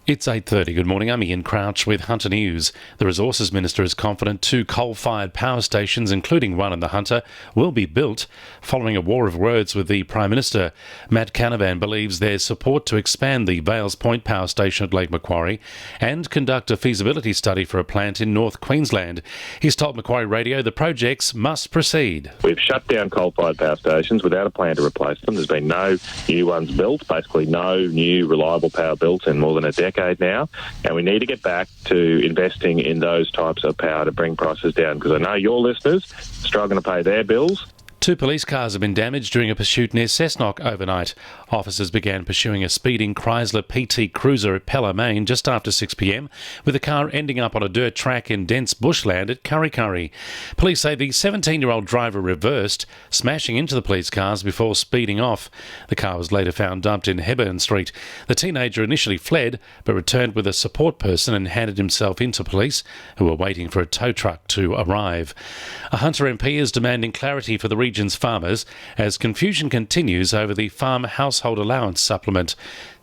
It's 8:30. Good morning. I'm Ian Crouch with Hunter News. The Resources Minister is confident 2 coal-fired power stations, including one in the Hunter, will be built following a war of words with the Prime Minister. Matt Canavan believes there's support to expand the Vales Point power station at Lake Macquarie and conduct a feasibility study for a plant in North Queensland. He's told Macquarie Radio the projects must proceed. We've shut down coal-fired power stations without a plan to replace them. There's been no new ones built, basically no new reliable power built in more than a decade now, and we need to get back to investing in those types of power to bring prices down, because I know your listeners are struggling to pay their bills. 2 police cars have been damaged during a pursuit near Cessnock overnight. Officers began pursuing a speeding Chrysler PT Cruiser at Pelham just after 6 p.m, with the car ending up on a dirt track in dense bushland at Kurri Kurri. Police say the 17-year-old driver reversed, smashing into the police cars before speeding off. The car was later found dumped in Hebburn Street. The teenager initially fled, but returned with a support person and handed himself in to police, who were waiting for a tow truck to arrive. A Hunter MP is demanding clarity for the region's farmers as confusion continues over the farm household allowance supplement.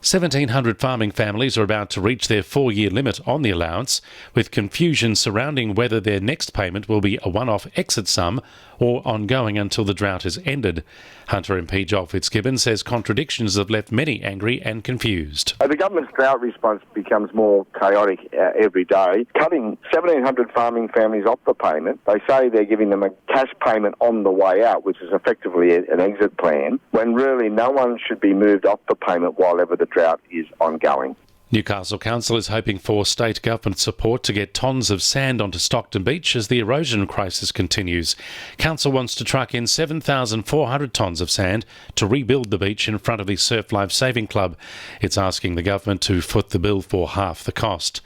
1,700 farming families are about to reach their 4-year limit on the allowance, with confusion surrounding whether their next payment will be a one-off exit sum or ongoing until the drought has ended. Hunter MP Joel Fitzgibbon says contradictions have left many angry and confused. The government's drought response becomes more chaotic every day, cutting 1,700 farming families off the payment. They say they're giving them a cash payment on the way out, which is effectively an exit plan, when really no one should be moved off the payment while ever the drought is ongoing. Newcastle Council is hoping for state government support to get tons of sand onto Stockton Beach as the erosion crisis continues. Council wants to truck in 7,400 tonnes of sand to rebuild the beach in front of the Surf Life Saving Club. It's asking the government to foot the bill for half the cost.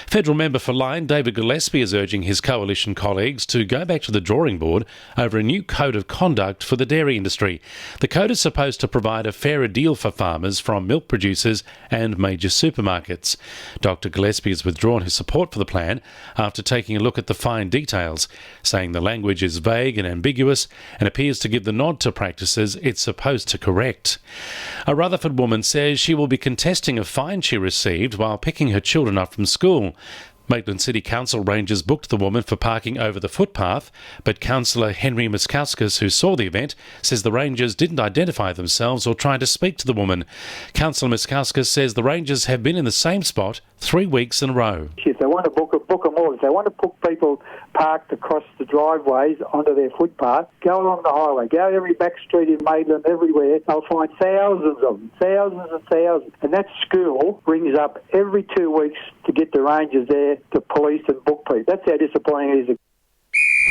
Federal member for Lyne, David Gillespie, is urging his coalition colleagues to go back to the drawing board over a new code of conduct for the dairy industry. The code is supposed to provide a fairer deal for farmers from milk producers and major supermarkets. Dr Gillespie has withdrawn his support for the plan after taking a look at the fine details, saying the language is vague and ambiguous and appears to give the nod to practices it's supposed to correct. A Rutherford woman says she will be contesting a fine she received while picking her children up from school. Maitland City Council rangers booked the woman for parking over the footpath, but Councillor Henry Miskauskas, who saw the event, says the rangers didn't identify themselves or try to speak to the woman. Councillor Miskauskas says the rangers have been in the same spot 3 weeks in a row. If they want to book them all. If they want to put people parked across the driveways onto their footpath, go along the highway, go every back street in Maitland, everywhere. They'll find thousands of them, thousands and thousands. And that school rings up every 2 weeks to get the rangers there to police and book people. That's how disappointing it is.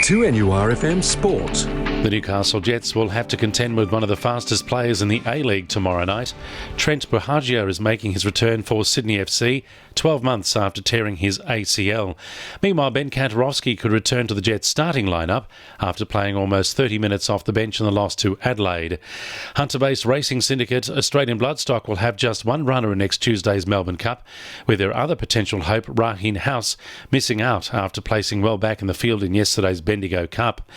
2NURFM Sport. The Newcastle Jets will have to contend with one of the fastest players in the A-League tomorrow night. Trent Buhagiar is making his return for Sydney FC 12 months after tearing his ACL. Meanwhile, Ben Kantarowski could return to the Jets' starting lineup after playing almost 30 minutes off the bench in the loss to Adelaide. Hunter-based racing syndicate Australian Bloodstock will have just one runner in next Tuesday's Melbourne Cup, with their other potential hope, Rahin House, missing out after placing well back in the field in yesterday's Bendigo Cup.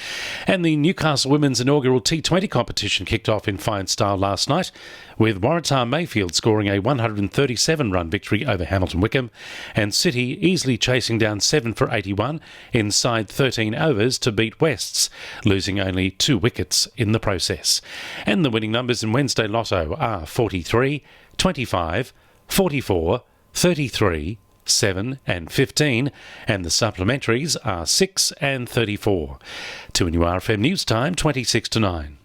And the Newcastle Women's inaugural T20 competition kicked off in fine style last night, with Waratah Mayfield scoring a 137-run victory over Hamilton Wickham, and City easily chasing down 7 for 81 inside 13 overs to beat Wests, losing only 2 wickets in the process. And the winning numbers in Wednesday Lotto are 43, 25, 44, 33, 7 and 15, and the supplementaries are 6 and 34. 2NURFM News Time, 26 to 9.